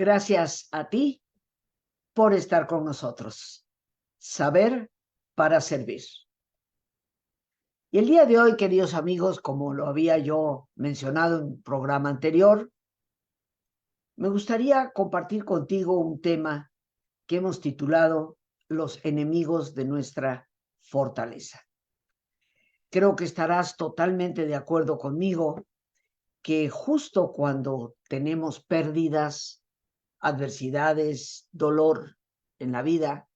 Gracias a ti por estar con nosotros. Saber para servir. Y el día de hoy, queridos amigos, como lo había yo mencionado en un programa anterior, me gustaría compartir contigo un tema que hemos titulado Los enemigos de nuestra fortaleza. Creo que estarás totalmente de acuerdo conmigo que justo cuando tenemos pérdidas, adversidades, dolor en la vida,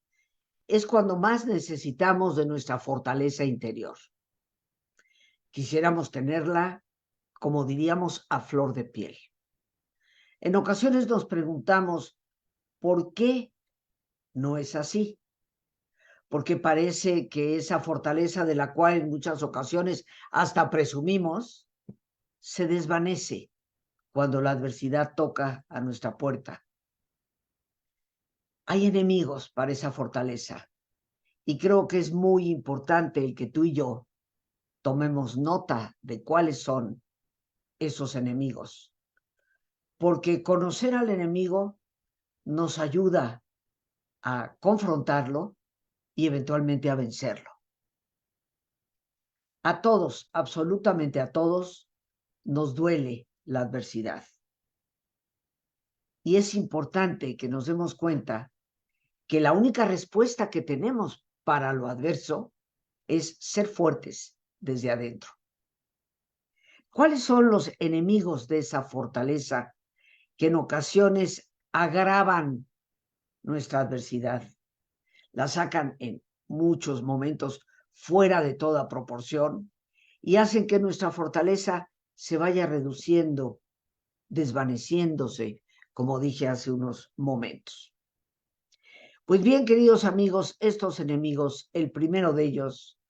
es cuando más necesitamos de nuestra fortaleza interior. Quisiéramos tenerla, como diríamos, a flor de piel. En ocasiones nos preguntamos, ¿por qué no es así? Porque parece que esa fortaleza de la cual en muchas ocasiones hasta presumimos, se desvanece cuando la adversidad toca a nuestra puerta. Hay enemigos para esa fortaleza y creo que es muy importante el que tú y yo tomemos nota de cuáles son esos enemigos, porque conocer al enemigo nos ayuda a confrontarlo y eventualmente a vencerlo. A todos, absolutamente a todos, nos duele la adversidad. Y es importante que nos demos cuenta que la única respuesta que tenemos para lo adverso es ser fuertes desde adentro. ¿Cuáles son los enemigos de esa fortaleza que en ocasiones agravan nuestra adversidad? La sacan en muchos momentos fuera de toda proporción y hacen que nuestra fortaleza se vaya reduciendo, desvaneciéndose, como dije hace unos momentos. Pues bien, queridos amigos, estos enemigos, el primero de ellos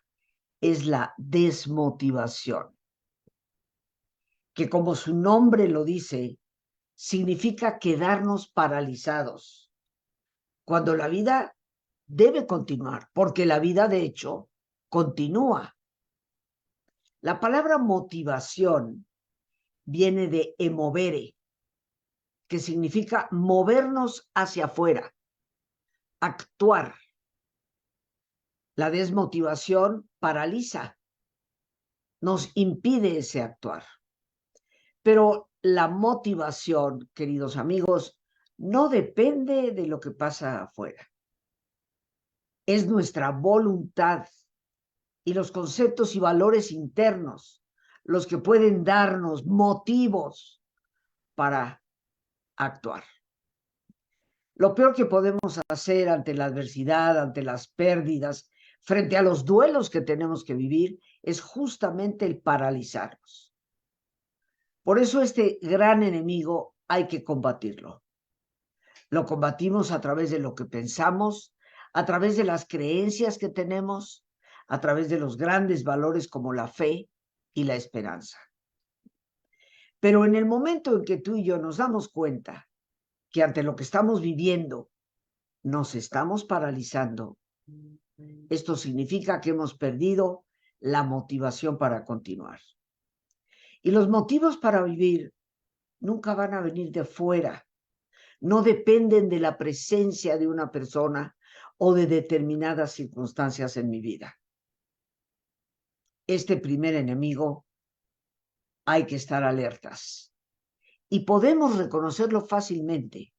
es la desmotivación, que como su nombre lo dice, significa quedarnos paralizados, cuando la vida debe continuar, porque la vida, de hecho, continúa. La palabra motivación viene de emovere, que significa movernos hacia afuera, actuar. La desmotivación paraliza, nos impide ese actuar. Pero la motivación, queridos amigos, no depende de lo que pasa afuera. Es nuestra voluntad y los conceptos y valores internos los que pueden darnos motivos para actuar. Lo peor que podemos hacer ante la adversidad, ante las pérdidas, frente a los duelos que tenemos que vivir, es justamente el paralizarnos. Por eso este gran enemigo hay que combatirlo. Lo combatimos a través de lo que pensamos, a través de las creencias que tenemos, a través de los grandes valores como la fe y la esperanza. Pero en el momento en que tú y yo nos damos cuenta que ante lo que estamos viviendo nos estamos paralizando, esto significa que hemos perdido la motivación para continuar. Y los motivos para vivir nunca van a venir de fuera, no dependen de la presencia de una persona o de determinadas circunstancias en mi vida. Este primer enemigo hay que estar alertas y podemos reconocerlo fácilmente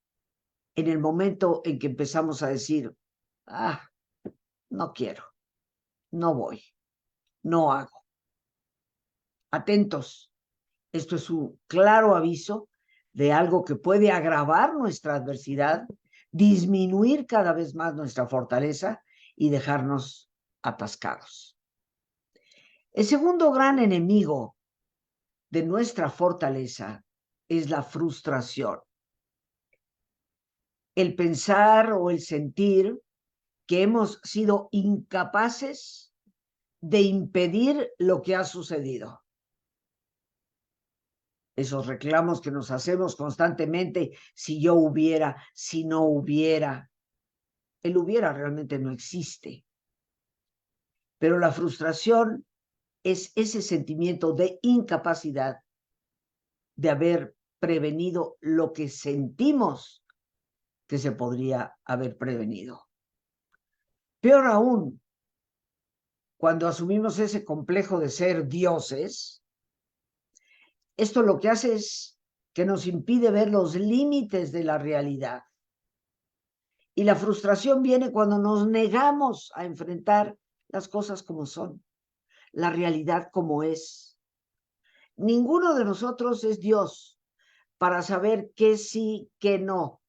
en el momento en que empezamos a decir, no quiero, no voy, no hago. Atentos, esto es un claro aviso de algo que puede agravar nuestra adversidad, disminuir cada vez más nuestra fortaleza y dejarnos atascados. El segundo gran enemigo de nuestra fortaleza es la frustración. El pensar o el sentir que hemos sido incapaces de impedir lo que ha sucedido. Esos reclamos que nos hacemos constantemente, si yo hubiera, si no hubiera. El hubiera realmente no existe. Pero la frustración es ese sentimiento de incapacidad de haber prevenido lo que sentimos que se podría haber prevenido. Peor aún, cuando asumimos ese complejo de ser dioses, esto lo que hace es que nos impide ver los límites de la realidad. Y la frustración viene cuando nos negamos a enfrentar las cosas como son, la realidad como es. Ninguno de nosotros es Dios para saber qué sí, qué no.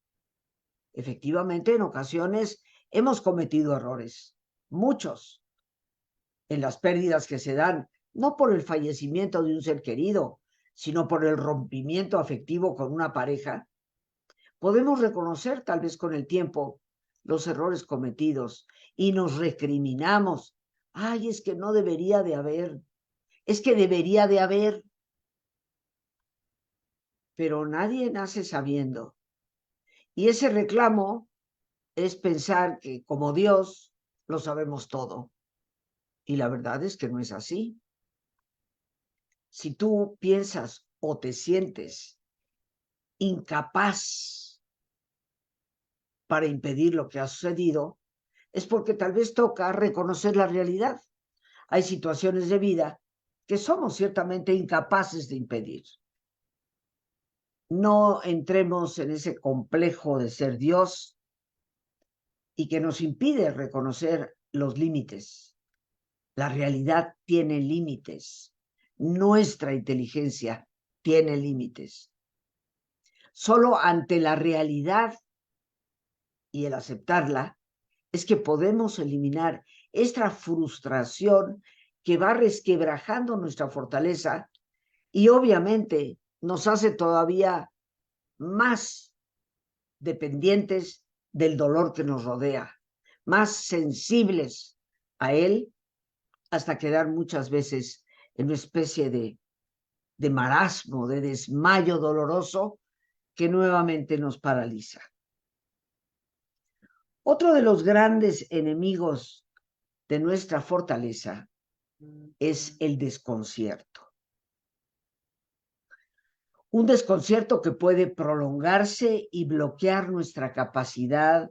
Efectivamente, en ocasiones hemos cometido errores, muchos, en las pérdidas que se dan, no por el fallecimiento de un ser querido, sino por el rompimiento afectivo con una pareja. Podemos reconocer, tal vez con el tiempo, los errores cometidos y nos recriminamos. Ay, es que no debería de haber, es que debería de haber. Pero nadie nace sabiendo. Y ese reclamo es pensar que como Dios lo sabemos todo. Y la verdad es que no es así. Si tú piensas o te sientes incapaz para impedir lo que ha sucedido, es porque tal vez toca reconocer la realidad. Hay situaciones de vida que somos ciertamente incapaces de impedir. No entremos en ese complejo de ser Dios y que nos impide reconocer los límites. La realidad tiene límites. Nuestra inteligencia tiene límites. Solo ante la realidad y el aceptarla es que podemos eliminar esta frustración que va resquebrajando nuestra fortaleza y obviamente nos hace todavía más dependientes del dolor que nos rodea, más sensibles a él, hasta quedar muchas veces en una especie de marasmo, de desmayo doloroso que nuevamente nos paraliza. Otro de los grandes enemigos de nuestra fortaleza es el desconcierto. Un desconcierto que puede prolongarse y bloquear nuestra capacidad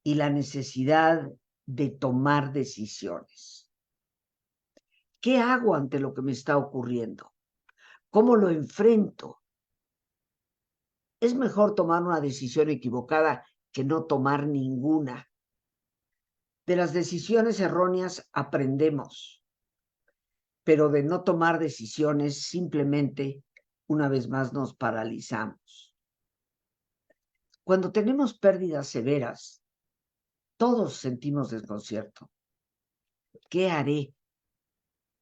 y la necesidad de tomar decisiones. ¿Qué hago ante lo que me está ocurriendo? ¿Cómo lo enfrento? Es mejor tomar una decisión equivocada que no tomar ninguna. De las decisiones erróneas aprendemos, pero de no tomar decisiones simplemente, una vez más, nos paralizamos. Cuando tenemos pérdidas severas, todos sentimos desconcierto. ¿Qué haré?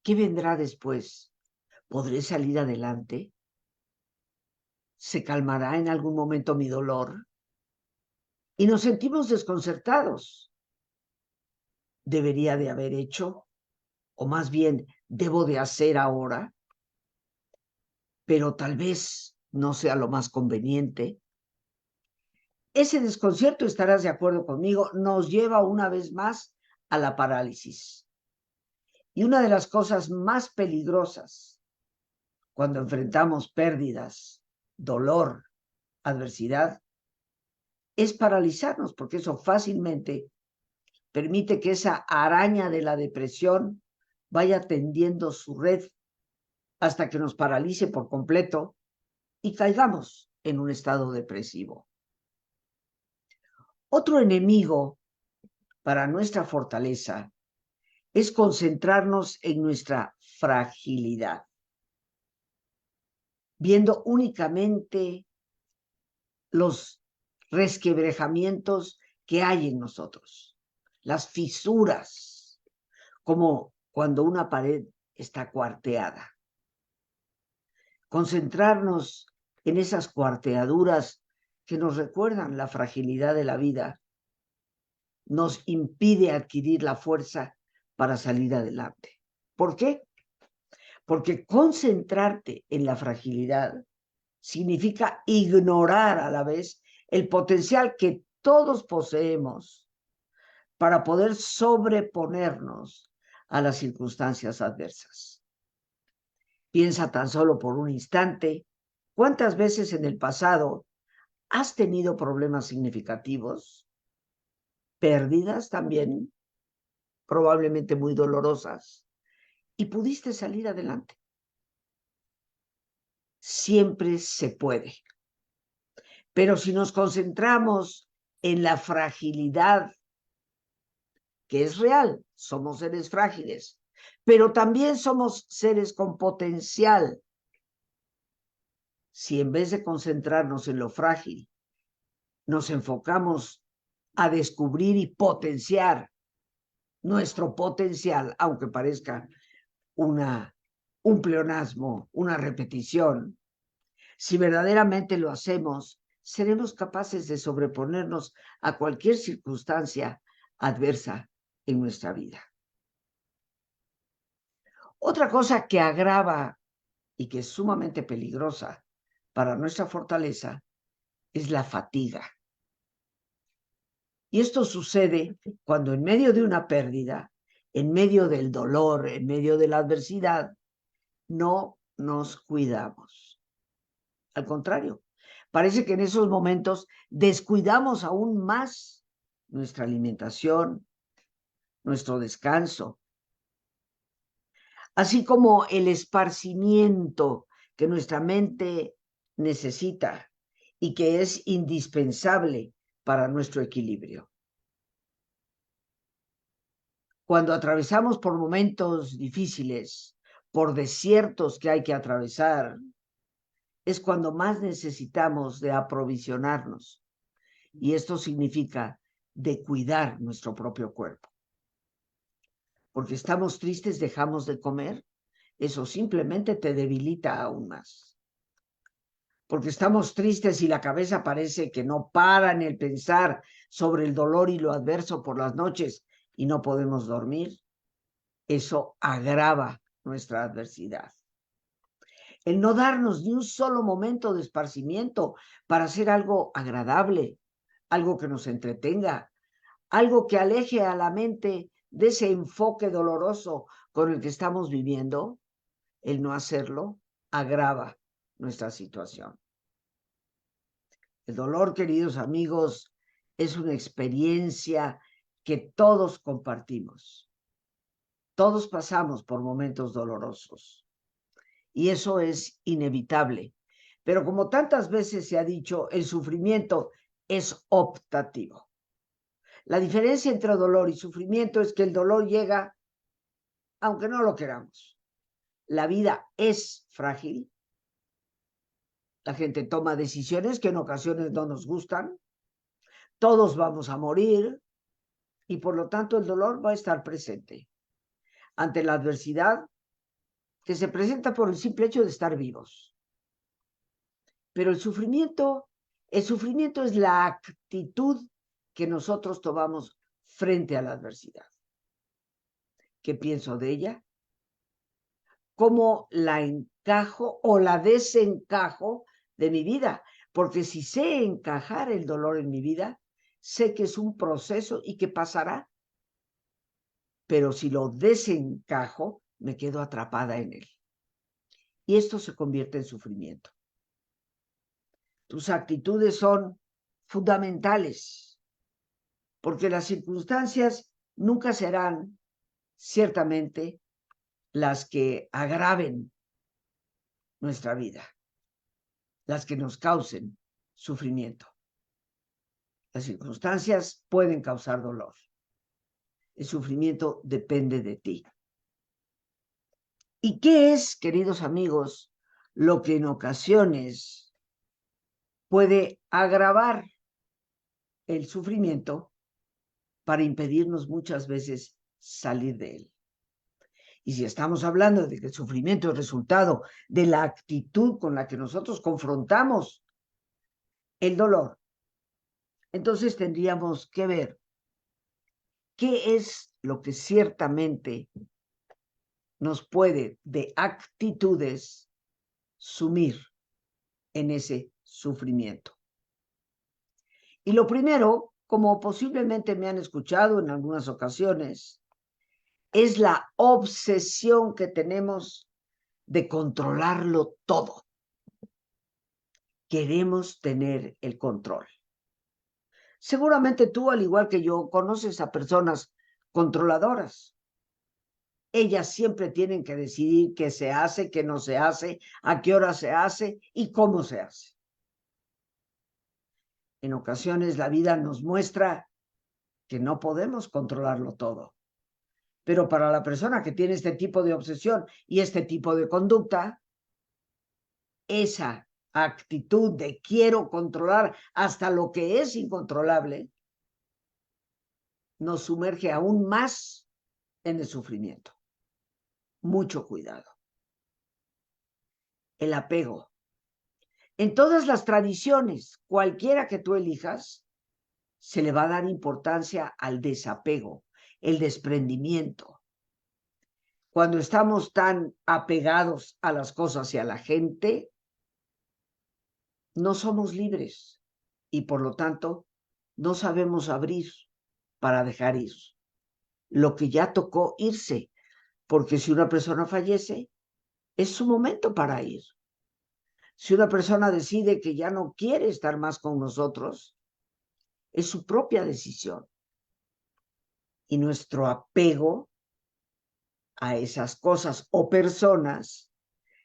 ¿Qué vendrá después? ¿Podré salir adelante? ¿Se calmará en algún momento mi dolor? Y nos sentimos desconcertados. ¿Debería de haber hecho? O más bien, ¿debo de hacer ahora? Pero tal vez no sea lo más conveniente. Ese desconcierto, estarás de acuerdo conmigo, nos lleva una vez más a la parálisis. Y una de las cosas más peligrosas cuando enfrentamos pérdidas, dolor, adversidad, es paralizarnos, porque eso fácilmente permite que esa araña de la depresión vaya tendiendo su red hasta que nos paralice por completo y caigamos en un estado depresivo. Otro enemigo para nuestra fortaleza es concentrarnos en nuestra fragilidad, viendo únicamente los resquebrajamientos que hay en nosotros, las fisuras, como cuando una pared está cuarteada. Concentrarnos en esas cuarteaduras que nos recuerdan la fragilidad de la vida nos impide adquirir la fuerza para salir adelante. ¿Por qué? Porque concentrarte en la fragilidad significa ignorar a la vez el potencial que todos poseemos para poder sobreponernos a las circunstancias adversas. Piensa tan solo por un instante cuántas veces en el pasado ¿Has tenido problemas significativos? ¿Pérdidas también, probablemente muy dolorosas? ¿Y pudiste salir adelante? Siempre se puede. Pero si nos concentramos en la fragilidad, que es real, somos seres frágiles, pero también somos seres con potencial. Si en vez de concentrarnos en lo frágil, nos enfocamos a descubrir y potenciar nuestro potencial, aunque parezca un pleonasmo, una repetición, si verdaderamente lo hacemos, seremos capaces de sobreponernos a cualquier circunstancia adversa en nuestra vida. Otra cosa que agrava y que es sumamente peligrosa para nuestra fortaleza es la fatiga. Y esto sucede cuando en medio de una pérdida, en medio del dolor, en medio de la adversidad, no nos cuidamos. Al contrario, parece que en esos momentos descuidamos aún más nuestra alimentación, nuestro descanso, así como el esparcimiento que nuestra mente necesita y que es indispensable para nuestro equilibrio. Cuando atravesamos por momentos difíciles, por desiertos que hay que atravesar, es cuando más necesitamos de aprovisionarnos. Y esto significa de cuidar nuestro propio cuerpo. Porque estamos tristes, dejamos de comer, eso simplemente te debilita aún más. Porque estamos tristes y la cabeza parece que no para en el pensar sobre el dolor y lo adverso por las noches y no podemos dormir, eso agrava nuestra adversidad. El no darnos ni un solo momento de esparcimiento para hacer algo agradable, algo que nos entretenga, algo que aleje a la mente de ese enfoque doloroso con el que estamos viviendo, el no hacerlo agrava nuestra situación. El dolor, queridos amigos, es una experiencia que todos compartimos. Todos pasamos por momentos dolorosos y eso es inevitable. Pero como tantas veces se ha dicho, el sufrimiento es optativo. La diferencia entre dolor y sufrimiento es que el dolor llega aunque no lo queramos. La vida es frágil. La gente toma decisiones que en ocasiones no nos gustan. Todos vamos a morir y por lo tanto el dolor va a estar presente ante la adversidad que se presenta por el simple hecho de estar vivos. Pero el sufrimiento es la actitud que nosotros tomamos frente a la adversidad. ¿Qué pienso de ella? ¿Cómo la encajo o la desencajo de mi vida? Porque si sé encajar el dolor en mi vida, sé que es un proceso y que pasará. Pero si lo desencajo, me quedo atrapada en él. Y esto se convierte en sufrimiento. Tus actitudes son fundamentales, porque las circunstancias nunca serán ciertamente las que agraven nuestra vida, las que nos causen sufrimiento. Las circunstancias pueden causar dolor. El sufrimiento depende de ti. ¿Y qué es, queridos amigos, lo que en ocasiones puede agravar el sufrimiento para impedirnos muchas veces salir de él? Y si estamos hablando de que el sufrimiento es resultado de la actitud con la que nosotros confrontamos el dolor, entonces tendríamos que ver qué es lo que ciertamente nos puede de actitudes sumir en ese sufrimiento. Y lo primero, como posiblemente me han escuchado en algunas ocasiones, es la obsesión que tenemos de controlarlo todo. queremos tener el control. Seguramente tú, al igual que yo, conoces a personas controladoras. Ellas siempre tienen que decidir qué se hace, qué no se hace, a qué hora se hace y cómo se hace. En ocasiones la vida nos muestra que no podemos controlarlo todo. Pero para la persona que tiene este tipo de obsesión y este tipo de conducta, esa actitud de quiero controlar hasta lo que es incontrolable, nos sumerge aún más en el sufrimiento. Mucho cuidado. El apego. En todas las tradiciones, cualquiera que tú elijas, se le va a dar importancia al desapego, el desprendimiento. Cuando estamos tan apegados a las cosas y a la gente, no somos libres y por lo tanto no sabemos abrir para dejar ir lo que ya tocó irse, porque si una persona fallece, es su momento para ir. Si una persona decide que ya no quiere estar más con nosotros, es su propia decisión. Y nuestro apego a esas cosas o personas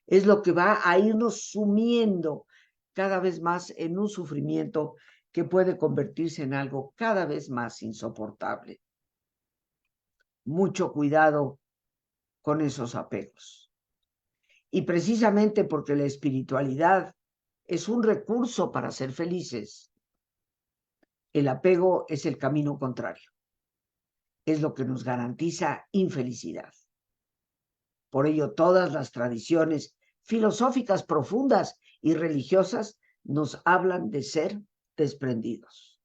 es lo que va a irnos sumiendo cada vez más en un sufrimiento que puede convertirse en algo cada vez más insoportable. Mucho cuidado con esos apegos. Y precisamente porque la espiritualidad es un recurso para ser felices, el apego es el camino contrario. Es lo que nos garantiza infelicidad. Por ello, todas las tradiciones filosóficas profundas y religiosas nos hablan de ser desprendidos.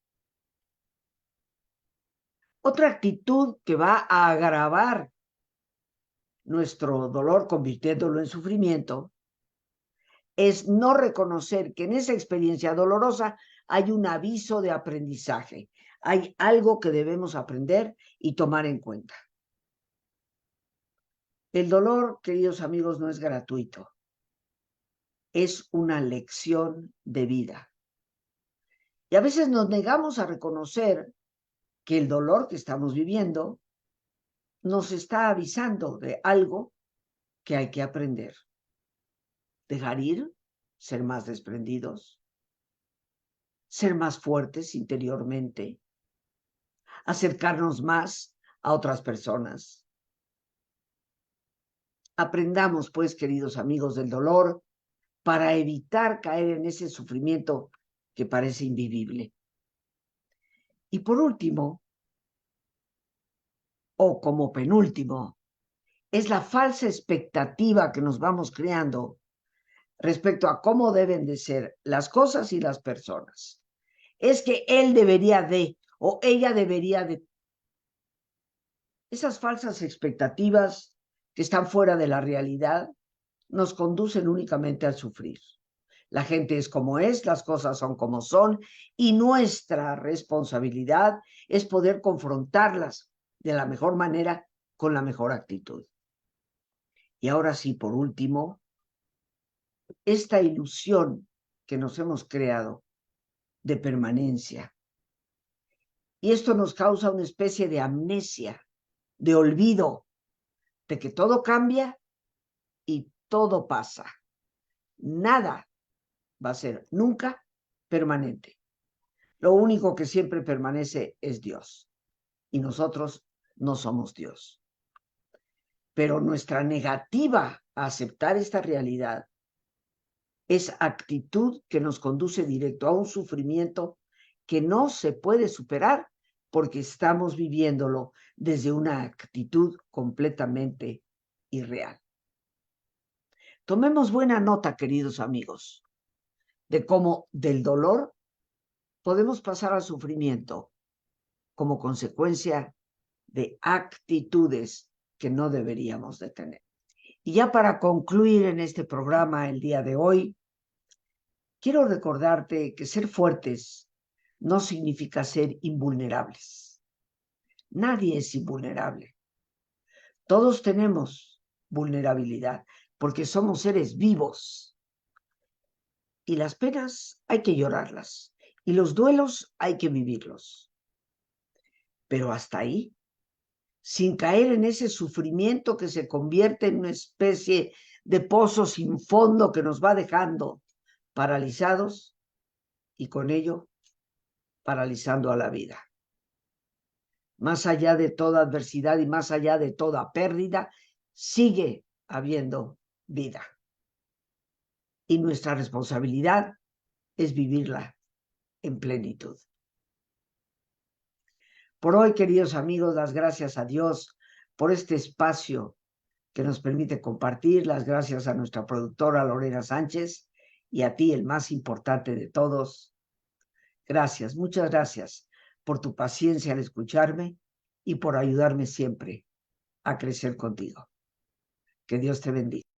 Otra actitud que va a agravar nuestro dolor convirtiéndolo en sufrimiento es no reconocer que en esa experiencia dolorosa hay un aviso de aprendizaje, hay algo que debemos aprender y tomar en cuenta. El dolor, queridos amigos, no es gratuito, es una lección de vida. Y a veces nos negamos a reconocer que el dolor que estamos viviendo nos está avisando de algo que hay que aprender. Dejar ir, ser más desprendidos, ser más fuertes interiormente, acercarnos más a otras personas. Aprendamos, pues, queridos amigos, del dolor para evitar caer en ese sufrimiento que parece invivible. Y por último, o como penúltimo, es la falsa expectativa que nos vamos creando respecto a cómo deben de ser las cosas y las personas. Es que él debería de, o ella debería de. Esas falsas expectativas que están fuera de la realidad nos conducen únicamente al sufrir. La gente es como es, las cosas son como son, y nuestra responsabilidad es poder confrontarlas de la mejor manera, con la mejor actitud. Y ahora sí, por último, esta ilusión que nos hemos creado de permanencia. Y esto nos causa una especie de amnesia, de olvido, de que todo cambia y todo pasa. Nada va a ser nunca permanente. Lo único que siempre permanece es Dios. Y nosotros no somos Dios. Pero nuestra negativa a aceptar esta realidad es actitud que nos conduce directo a un sufrimiento que no se puede superar porque estamos viviéndolo desde una actitud completamente irreal. Tomemos buena nota, queridos amigos, de cómo del dolor podemos pasar al sufrimiento como consecuencia de actitudes que no deberíamos de tener. Y ya para concluir en este programa el día de hoy, quiero recordarte que ser fuertes no significa ser invulnerables. Nadie es invulnerable. Todos tenemos vulnerabilidad porque somos seres vivos. Y las penas hay que llorarlas. Y los duelos hay que vivirlos. Pero hasta ahí, sin caer en ese sufrimiento que se convierte en una especie de pozo sin fondo que nos va dejando paralizados y con ello paralizando a la vida. Más allá de toda adversidad y más allá de toda pérdida, sigue habiendo vida. Y nuestra responsabilidad es vivirla en plenitud. Por hoy, queridos amigos, las gracias a Dios por este espacio que nos permite compartir, las gracias a nuestra productora Lorena Sánchez y a ti, el más importante de todos. Gracias, muchas gracias por tu paciencia al escucharme y por ayudarme siempre a crecer contigo. Que Dios te bendiga.